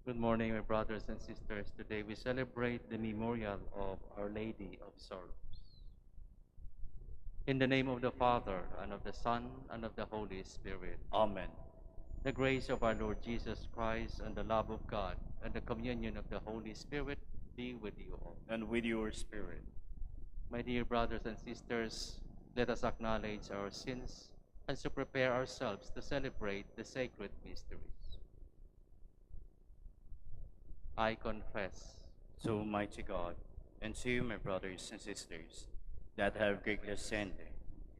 Good morning, my brothers and sisters. Today we celebrate the memorial of Our Lady of Sorrows. In the name of the Father, and of the Son, and of the Holy Spirit. Amen. The grace of our Lord Jesus Christ, and the love of God, and the communion of the Holy Spirit be with you all. And with your spirit. My dear brothers and sisters, let us acknowledge our sins and so prepare ourselves to celebrate the sacred mysteries. I confess. So, Almighty God, and to you, my brothers and sisters, that have greatly sinned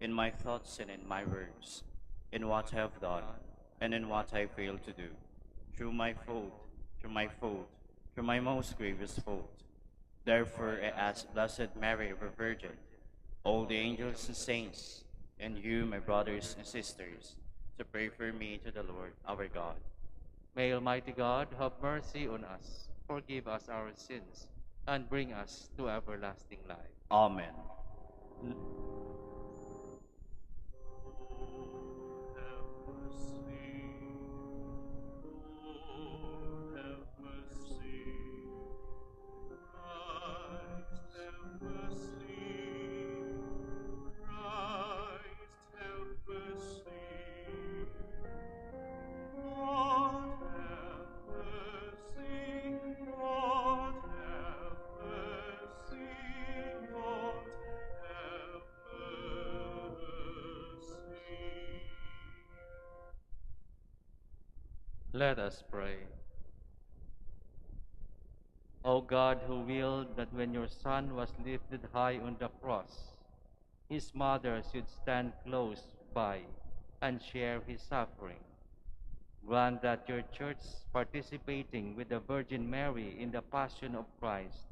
in my thoughts and in my words, in what I have done and in what I failed to do, through my fault, through my most grievous fault. Therefore, I ask Blessed Mary, our Virgin, all the angels and saints, and you, my brothers and sisters, to pray for me to the Lord our God. May Almighty God have mercy on us, forgive us our sins, and bring us to everlasting life. Amen. Let us pray. O God, who willed that when your Son was lifted high on the cross, his mother should stand close by and share his suffering, grant that your church, participating with the Virgin Mary in the passion of Christ,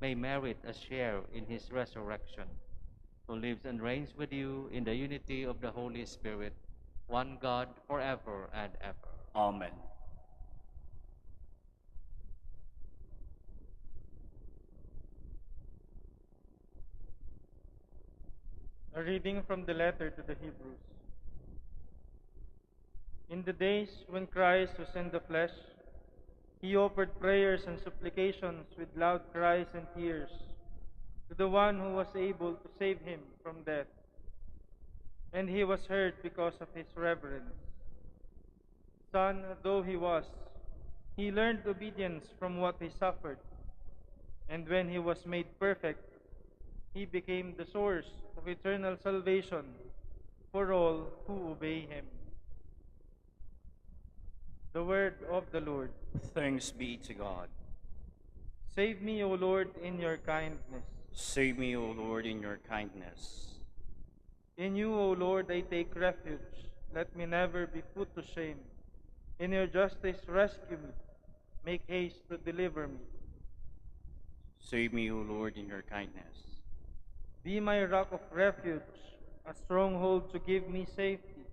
may merit a share in his resurrection, who lives and reigns with you in the unity of the Holy Spirit, one God, forever and ever. Amen. A reading from the letter to the Hebrews. In the days when Christ was in the flesh, he offered prayers and supplications with loud cries and tears to the one who was able to save him from death. And he was heard because of his reverence. Son though he was, he learned obedience from what he suffered. And when he was made perfect, he became the source of eternal salvation for all who obey him. The word of the Lord. Thanks be to God. Save me, O Lord, in your kindness. Save me, O Lord, in your kindness. In you, O Lord, I take refuge. Let me never be put to shame. In your justice, rescue me. Make haste to deliver me. Save me, O Lord, in your kindness. Be my rock of refuge, a stronghold to give me safety.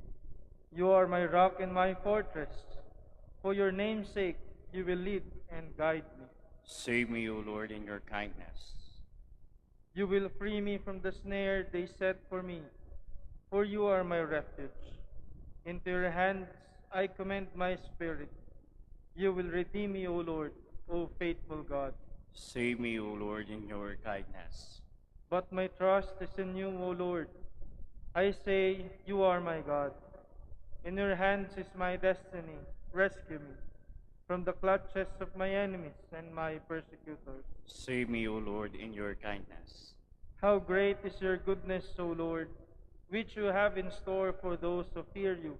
You are my rock and my fortress. For your name's sake, you will lead and guide me. Save me, O Lord, in your kindness. You will free me from the snare they set for me, for you are my refuge. Into your hands I commend my spirit. You will redeem me, O Lord, O faithful God. Save me, O Lord, in your kindness. But my trust is in you, O Lord. I say, you are my God. In your hands is my destiny. Rescue me from the clutches of my enemies and my persecutors. Save me, O Lord, in your kindness. How great is your goodness, O Lord, which you have in store for those who fear you,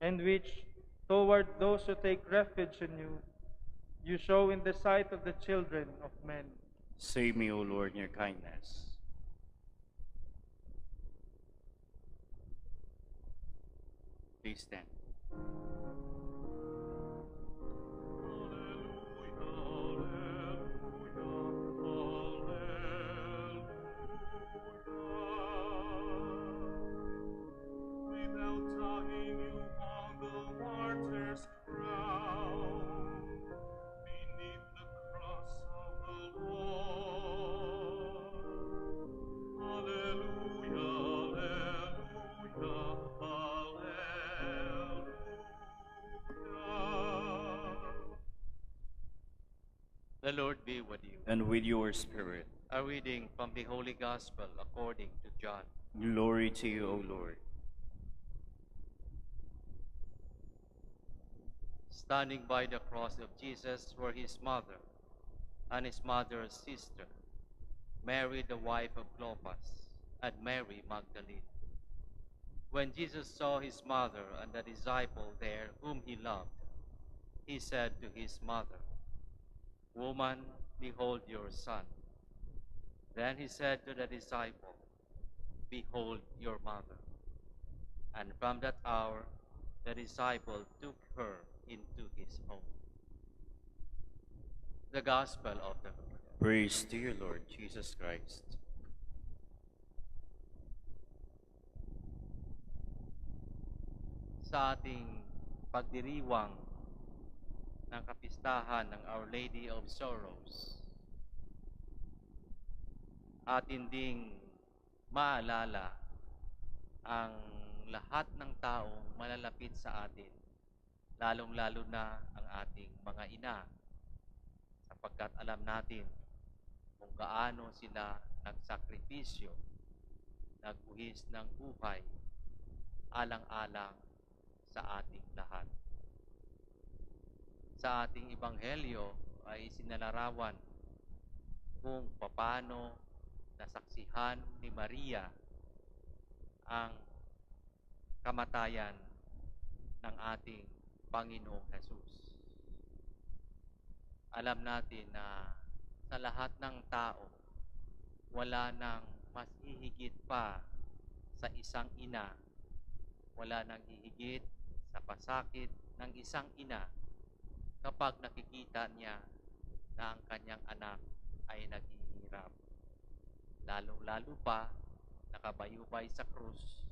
and which, toward those who take refuge in you, you show in the sight of the children of men. Save me, O Lord, in your kindness. Please stand. Without tying you on the martyr's crown, beneath the cross of the Lord. Alleluia, alleluia, alleluia. The Lord be with you. and with your spirit. A reading from the Holy Gospel according to John. Glory to you, O Lord. Standing by the cross of Jesus were his mother and his mother's sister, Mary the wife of Clopas, and Mary Magdalene. When Jesus saw his mother and the disciple there whom he loved, he said to his mother, "Woman, behold your son." Then he said to the disciple, "Behold your mother." And from that hour, the disciple took her into his home. The Gospel of the Lord. Praise to you, Lord Jesus Christ. Sa ating pagdiriwang ng kapistahan ng Our Lady of Sorrows, atin ding maalala ang lahat ng taong malalapit sa atin, lalong-lalo na ang ating mga ina, sapagkat alam natin kung gaano sila nagsakripisyo, nagbuhis ng buhay, alang-alang sa ating lahat. Sa ating Ebanghelyo ay sinalarawan kung paano nasaksihan ni Maria ang kamatayan ng ating Panginoong Jesus. Alam natin na sa lahat ng tao, wala nang mas hihigit pa sa isang ina, wala nang hihigit sa pasakit ng isang ina kapag nakikita niya na ang kanyang anak ay naghihirap. Lalong-lalo pa nakabayubay sa krus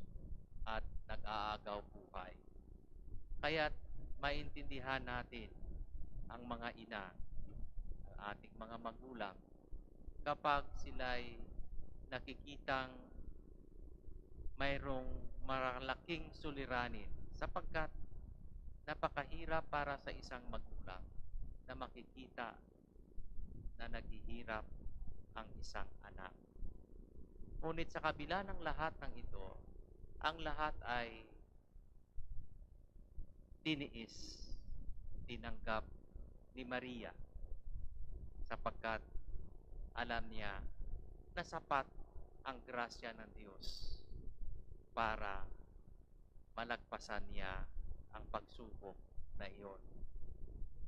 at nag-aagaw buhay. Kaya't maintindihan natin ang mga ina, ang ating mga magulang, kapag sila'y nakikitang mayroong malaking suliranin, sapagkat napakahirap para sa isang magulang na makikita na naghihirap ang isang anak. Ngunit sa kabila ng lahat ng ito, ang lahat ay tiniis, tinanggap ni Maria, sapagkat alam niya na sapat ang grasya ng Diyos para malagpasan niya ang pagsubok na iyon.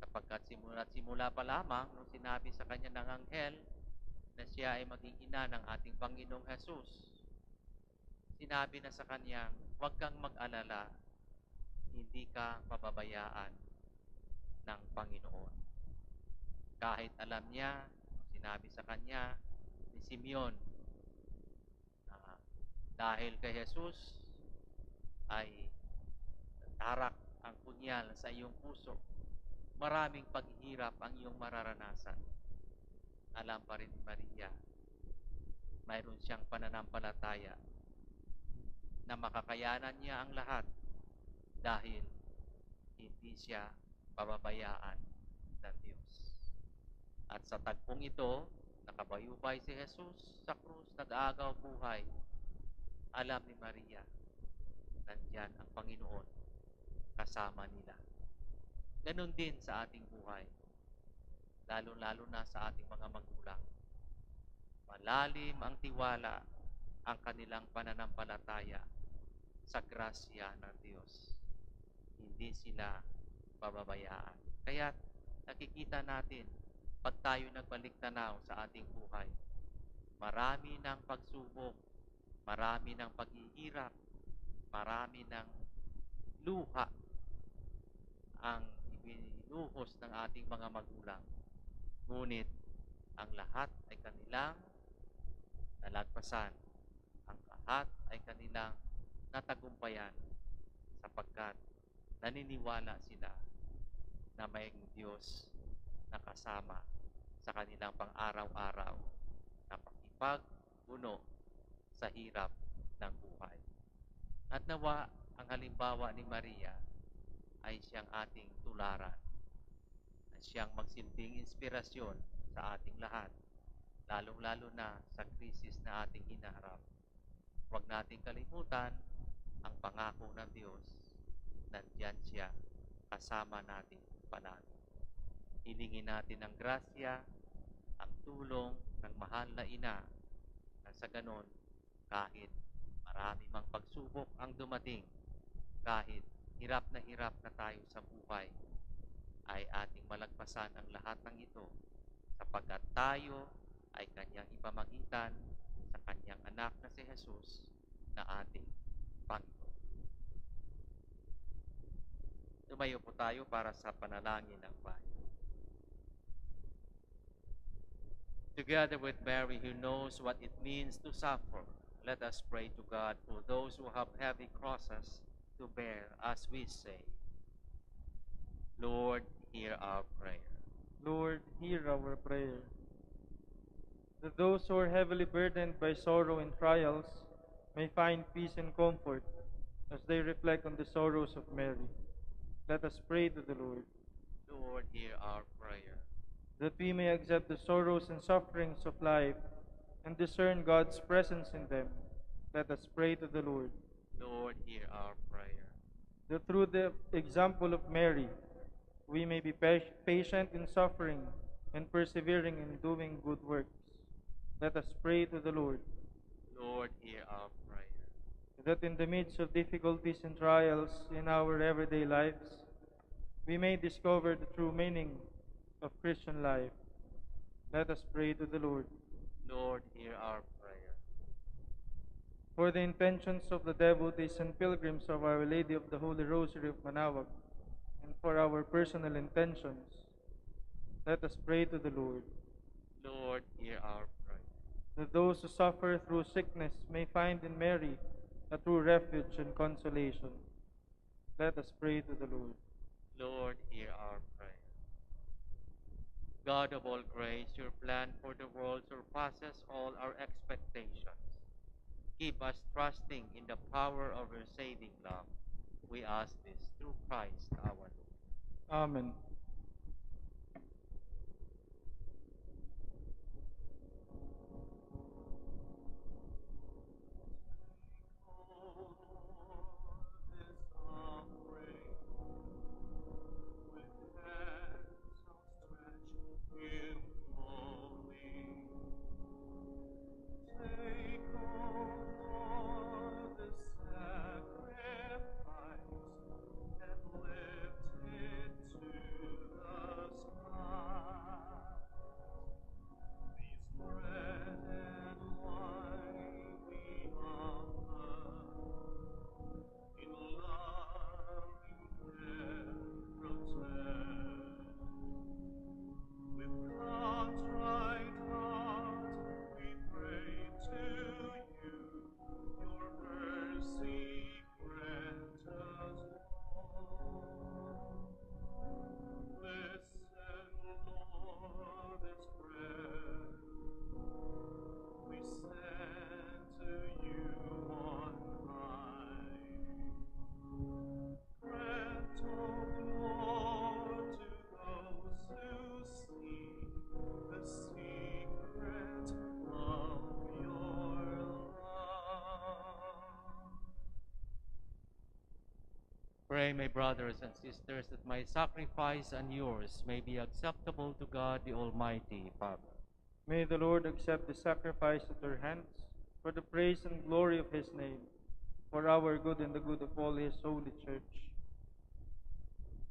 Sapagkat simula pa lamang nung sinabi sa kanya ng anghel na siya ay maging ina ng ating Panginoong Jesus, sinabi na sa kanya, "Huwag kang mag-alala, hindi ka pababayaan ng Panginoon." Kahit alam niya, sinabi sa kanya ni Simeon na dahil kay Jesus ay tarak ang punyal sa iyong puso, maraming paghihirap ang iyong mararanasan. Alam pa rin ni Maria, mayroon siyang pananampalataya na makakayanan niya ang lahat dahil hindi siya pababayaan ng Diyos. At sa tagpong ito, nakabayubay si Jesus sa krus, nag-aagaw buhay. Alam ni Maria, nandyan ang Panginoon kasama nila. Ganon din sa ating buhay, lalo-lalo na sa ating mga magulang. Malalim ang tiwala, ang kanilang pananampalataya sa grasya ng Diyos. Hindi sila pababayaan. Kaya nakikita natin, pag tayo nagbalik tanaw sa ating buhay, marami ng pagsubok, marami ng paghihirap, marami ng luha ang ibinuhos ng ating mga magulang. Ngunit ang lahat ay kanilang nalagpasan. Ang lahat ay kanilang natagumpayan sapagkat naniniwala sila na may Diyos na kasama sa kanilang pang-araw-araw na pakipagbuno sa hirap ng buhay. At nawa ang halimbawa ni Maria ay siyang ating tularan, at siyang magsilbing inspirasyon sa ating lahat, lalong-lalo na sa krisis na ating hinaharap. Huwag nating kalimutan ang pangako ng Diyos. Nandyan siya, kasama natin palagi. Hilingin natin ang grasya, ang tulong ng mahal na ina, na sa ganon, kahit marami mang pagsubok ang dumating, kahit hirap na tayo sa buhay, ay ating malagpasan ang lahat ng ito sapagkat tayo ay kanyang ipamagitan sa kanyang anak na si Jesus na ating Panginoon. Tumayo po tayo para sa panalangin ng bayan. Together with Mary who knows what it means to suffer, let us pray to God for those who have heavy crosses to bear as we say, Lord, hear our prayer. Lord, hear our prayer. That those who are heavily burdened by sorrow and trials may find peace and comfort as they reflect on the sorrows of Mary. Let us pray to the Lord. Lord, hear our prayer. That we may accept the sorrows and sufferings of life and discern God's presence in them. Let us pray to the Lord. Lord, hear our prayer. That through the example of Mary, we may be patient in suffering and persevering in doing good works. Let us pray to the Lord. Lord, hear our prayer. That in the midst of difficulties and trials in our everyday lives, we may discover the true meaning of Christian life. Let us pray to the Lord. Lord, hear our prayer. For the intentions of the devotees and pilgrims of Our Lady of the Holy Rosary of Manaoag, and for our personal intentions, let us pray to the Lord. Lord, hear our prayer. That those who suffer through sickness may find in Mary a true refuge and consolation. Let us pray to the Lord. Lord, hear our prayer. God of all grace, your plan for the world surpasses all our expectations. Keep us trusting in the power of your saving love. We ask this through Christ our Lord. Amen. Pray, my brothers and sisters, that my sacrifice and yours may be acceptable to God the Almighty Father. May the Lord accept the sacrifice at our hands for the praise and glory of his name, for our good and the good of all his holy church.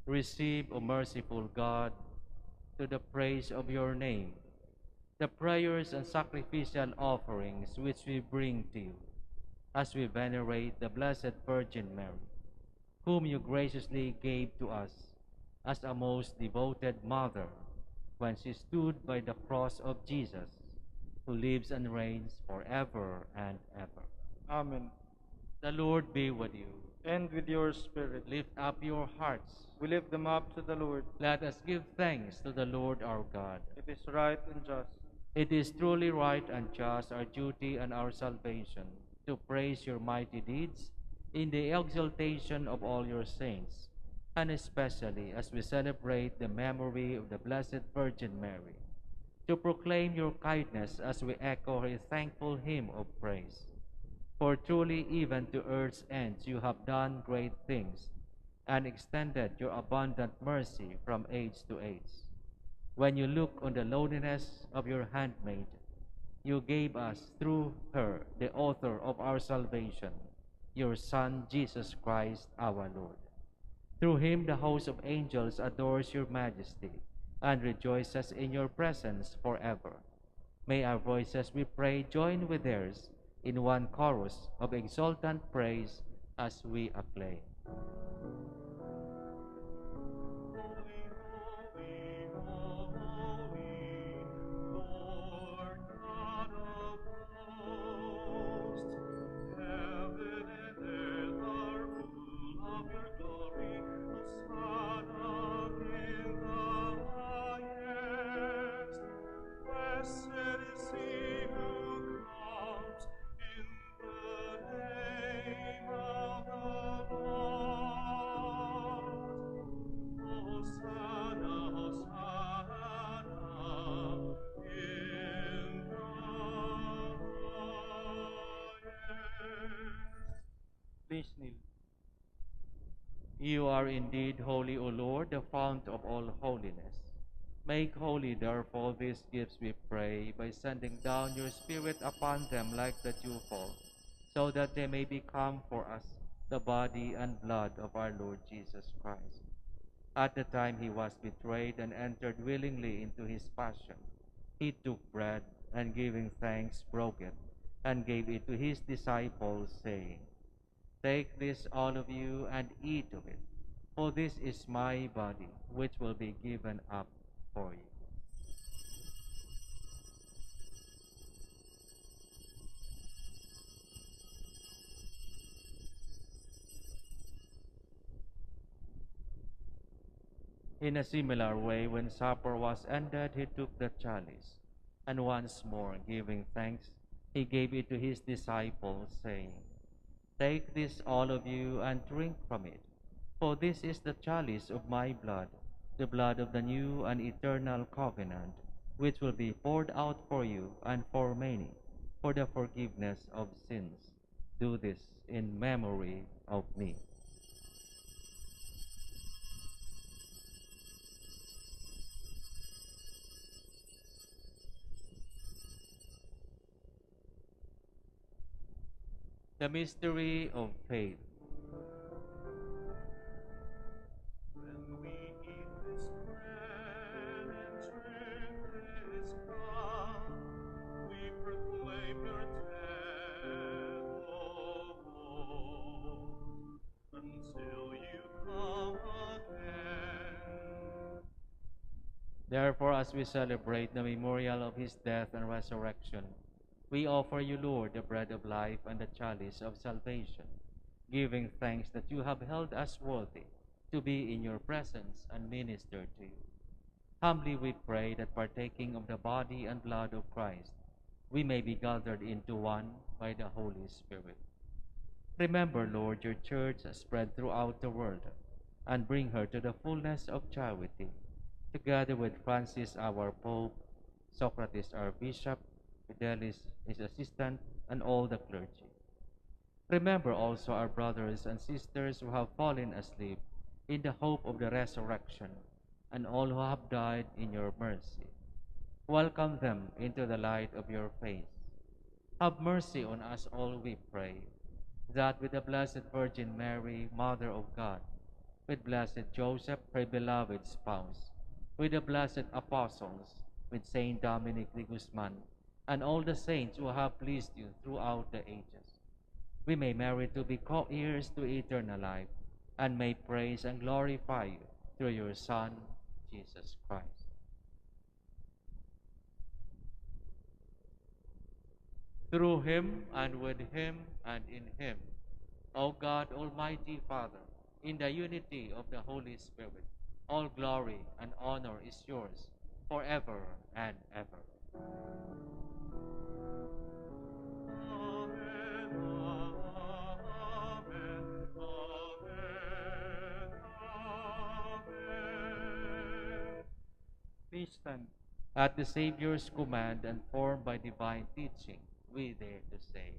Receive, O merciful God, to the praise of your name, the prayers and sacrificial offerings which we bring to you, as we venerate the Blessed Virgin Mary, whom you graciously gave to us as a most devoted mother when she stood by the cross of Jesus, who lives and reigns forever and ever. Amen. The Lord be with you. And with your spirit. Lift up your hearts. We lift them up to the Lord. Let us give thanks to the Lord our God. It is right and just. It is truly right and just, our duty and our salvation, to praise your mighty deeds in the exaltation of all your saints, and especially as we celebrate the memory of the Blessed Virgin Mary, to proclaim your kindness as we echo a thankful hymn of praise. For truly, even to earth's ends, you have done great things and extended your abundant mercy from age to age. When you look on the lowliness of your handmaid, you gave us through her the author of our salvation, your Son, Jesus Christ our Lord. Through him the host of angels adores your majesty and rejoices in your presence forever. May our voices, we pray, join with theirs in one chorus of exultant praise as we acclaim. Lord God of hosts, heaven and earth are full of your glory. Hosanna in the highest. Blessed is he who comes in the name of the Lord. Hosanna, Hosanna in the highest. Please kneel. You are indeed holy, O Lord, the fount of all holiness. Make holy, therefore, these gifts, we pray, by sending down your Spirit upon them like the dewfall, so that they may become for us the body and blood of our Lord Jesus Christ. At the time he was betrayed and entered willingly into his passion, he took bread and giving thanks broke it and gave it to his disciples, saying, "Take this, all of you, and eat of it, for this is my body, which will be given up for you." In a similar way, when supper was ended, he took the chalice, and once more giving thanks, he gave it to his disciples, saying, "Take this, all of you, and drink from it, for this is the chalice of my blood, the blood of the new and eternal covenant, which will be poured out for you and for many, for the forgiveness of sins. Do this in memory of me." The mystery of faith. When we eat this bread and drink this cup, we proclaim your death, O Lord, until you come again. Therefore, as we celebrate the memorial of his death and resurrection, we offer you, Lord, the bread of life and the chalice of salvation, giving thanks that you have held us worthy to be in your presence and minister to you. Humbly we pray that partaking of the body and blood of Christ, we may be gathered into one by the Holy Spirit. Remember, Lord, your church spread throughout the world, and bring her to the fullness of charity, together with Francis our Pope, Socrates our Bishop, Fidelis his assistant, and all the clergy. Remember also our brothers and sisters who have fallen asleep in the hope of the resurrection, and all who have died in your mercy. Welcome them into the light of your face. Have mercy on us all, we pray, that with the Blessed Virgin Mary, Mother of God, with blessed Joseph, her beloved spouse, with the blessed apostles, with Saint Dominic de Guzman, and all the saints who have pleased you throughout the ages, we may merit to be co-heirs to eternal life, and may praise and glorify you through your Son, Jesus Christ. Through him, and with him, and in him, O God, Almighty Father, in the unity of the Holy Spirit, all glory and honor is yours forever and ever. Amen, amen, amen, amen. Please stand. At the Savior's command and formed by divine teaching, we dare to say,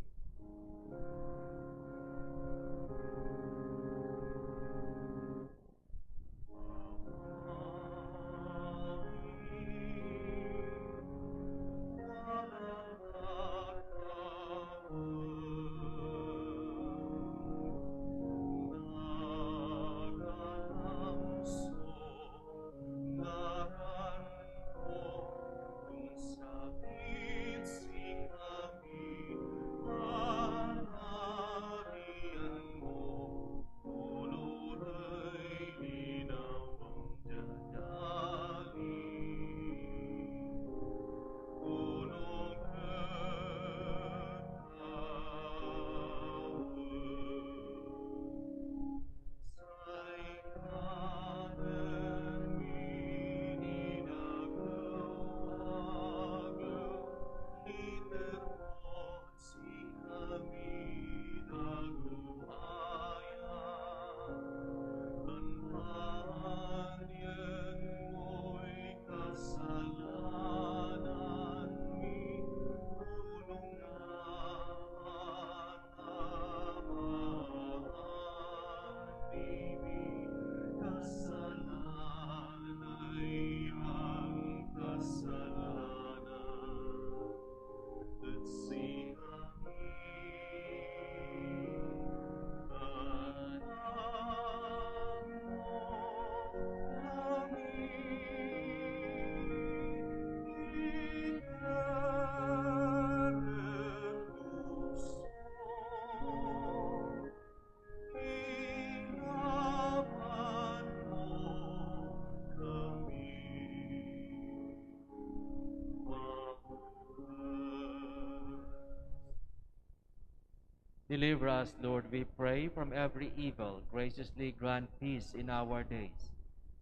Deliver us, Lord, we pray, from every evil. Graciously grant peace in our days,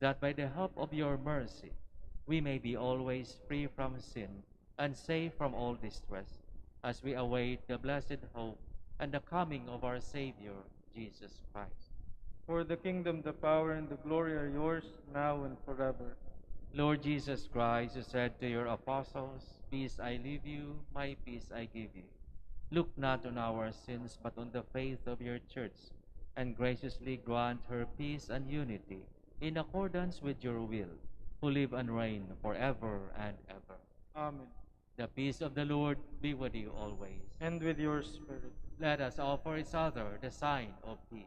that by the help of your mercy we may be always free from sin and safe from all distress, as we await the blessed hope and the coming of our Savior, Jesus Christ. For the kingdom, the power, and the glory are yours, now and forever. Lord Jesus Christ, you said to your apostles, "Peace I leave you, my peace I give you." Look not on our sins, but on the faith of your church, and graciously grant her peace and unity, in accordance with your will, who live and reign forever and ever. Amen. The peace of the Lord be with you always. And with your spirit. Let us offer each other the sign of peace.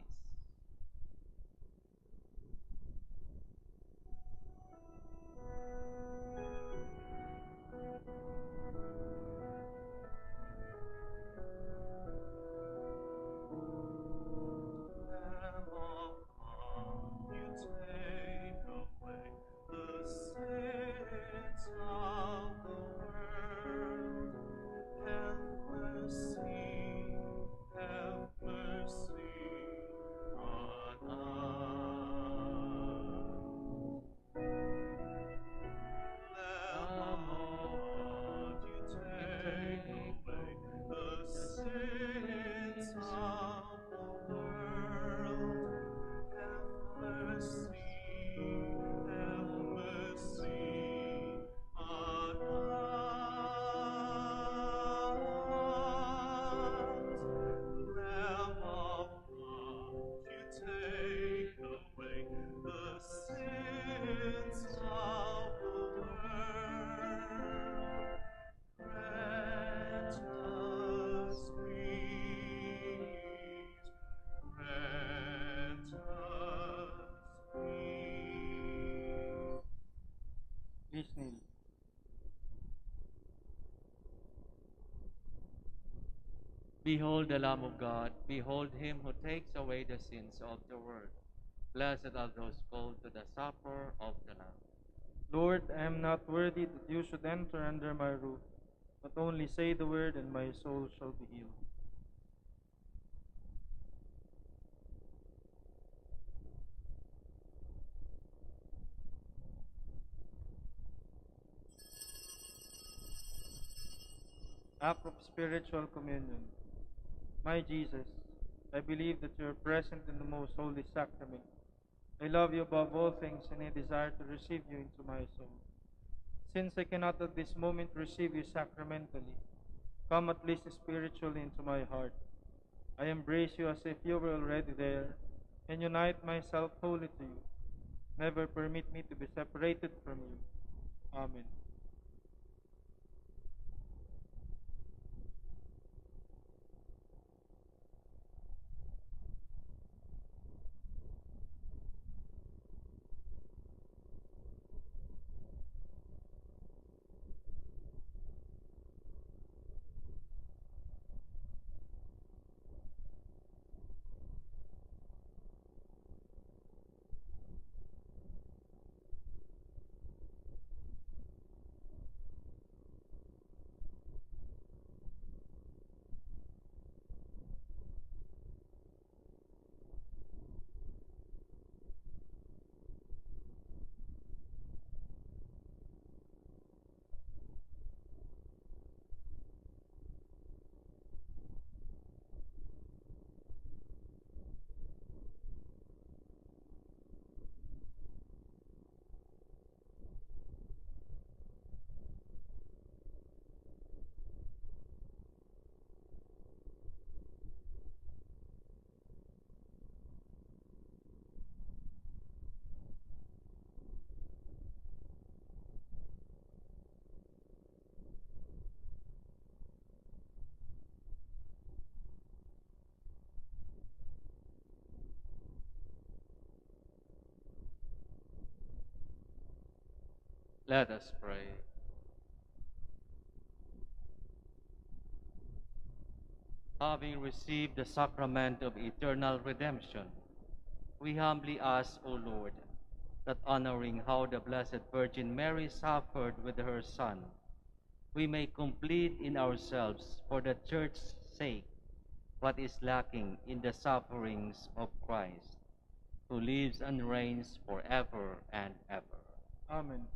Lamb of God, you take away the sins of the world. Have mercy on us. Lamb of God, you take away the sins of the world. Have mercy on us. Lamb of God, you take away the sins of the world. Grant us peace. Grant us peace. Please kneel. Behold the Lamb of God, behold him who takes away the sins of the world. Blessed are those called to the supper of the Lamb. Lord, I am not worthy that you should enter under my roof, but only say the word, and my soul shall be healed. Act of Spiritual Communion. My Jesus, I believe that you are present in the most holy sacrament. I love you above all things, and I desire to receive you into my soul. Since I cannot at this moment receive you sacramentally, come at least spiritually into my heart. I embrace you as if you were already there, and unite myself wholly to you. Never permit me to be separated from you. Amen. Let us pray. Having received the sacrament of eternal redemption, we humbly ask, O Lord, that honoring how the Blessed Virgin Mary suffered with her Son, we may complete in ourselves for the Church's sake what is lacking in the sufferings of Christ, who lives and reigns forever and ever. Amen.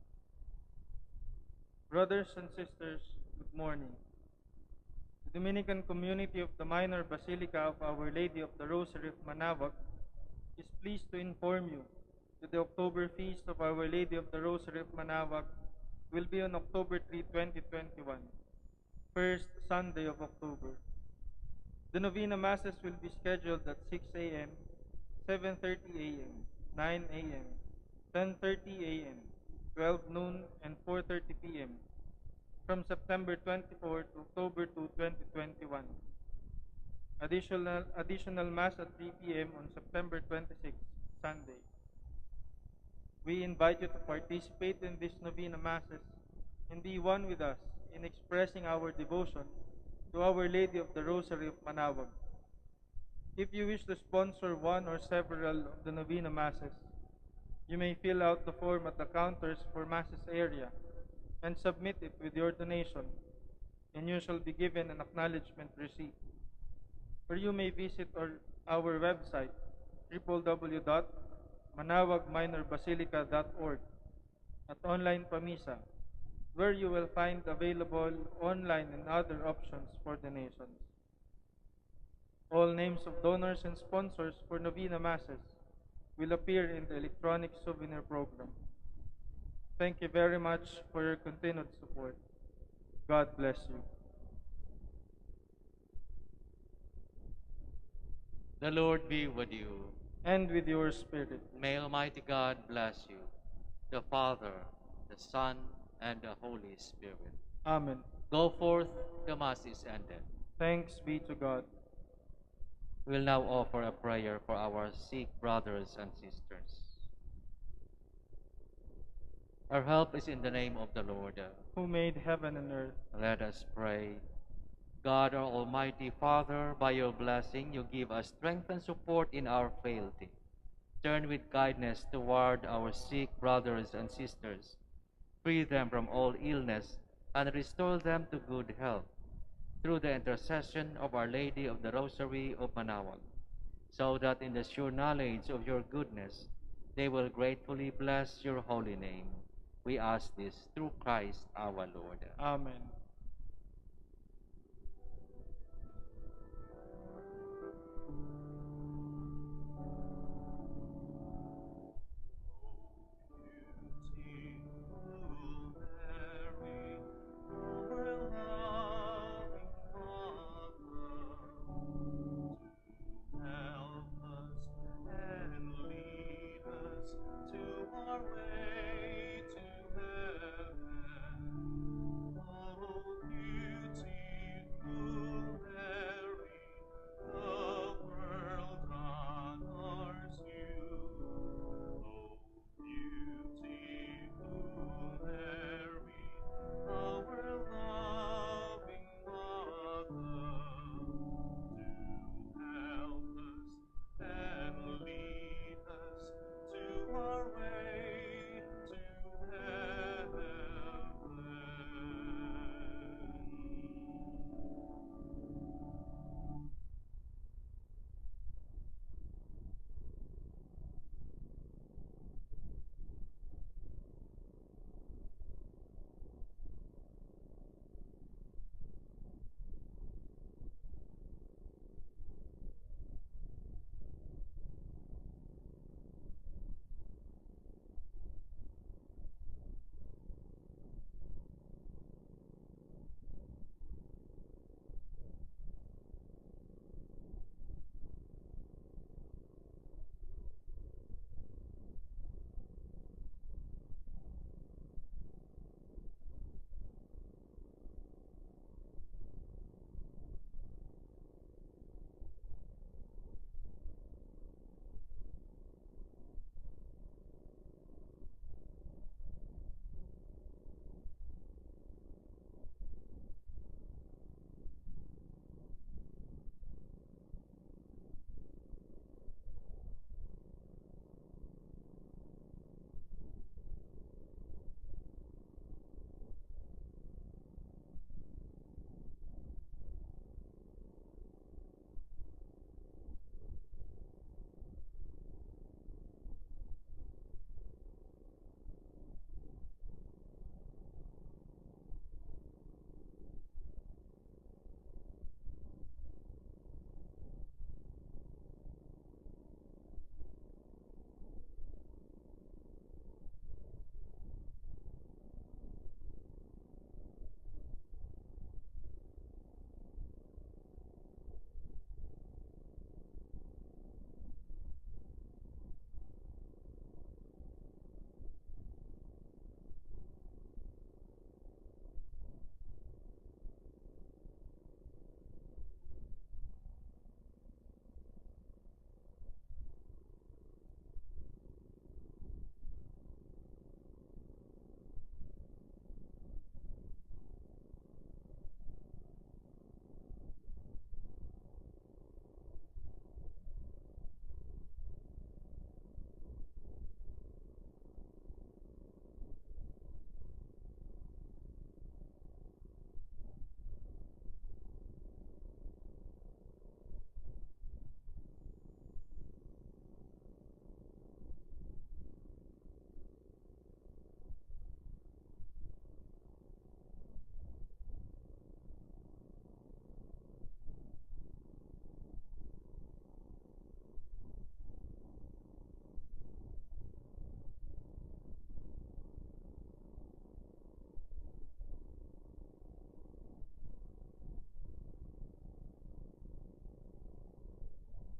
Brothers and sisters, good morning. The Dominican community of the Minor Basilica of Our Lady of the Rosary of Manaoag is pleased to inform you that the October feast of Our Lady of the Rosary of Manaoag will be on October 3, 2021, first Sunday of October. The novena masses will be scheduled at 6 a.m., 7:30 a.m., 9 a.m., 10:30 a.m., 12 noon, and 4:30 p.m. from September 24 to October 2, 2021. Additional Mass at 3 p.m. on September 26, Sunday. We invite you to participate in these novena Masses and be one with us in expressing our devotion to Our Lady of the Rosary of Manaoag. If you wish to sponsor one or several of the novena Masses, you may fill out the form at the counters for Masses area and submit it with your donation, and you shall be given an acknowledgement receipt. Or you may visit our website, www.manaoagminorbasilica.org, at Online Pamisa, where you will find available online and other options for donations. All names of donors and sponsors for novena Masses will appear in the electronic souvenir program. Thank you very much for your continued support. God bless you. The Lord be with you. And with your spirit. May Almighty God bless you, the Father, the Son, and the Holy Spirit. Amen. Go forth, the Mass is ended. Thanks be to God. We'll now offer a prayer for our sick brothers and sisters. Our help is in the name of the Lord. Who made heaven and earth. Let us pray. God, our Almighty Father, by your blessing, you give us strength and support in our frailty. Turn with kindness toward our sick brothers and sisters. Free them from all illness and restore them to good health through the intercession of Our Lady of the Rosary of Manaoag, so that in the sure knowledge of your goodness, they will gratefully bless your holy name. We ask this through Christ our Lord. Amen.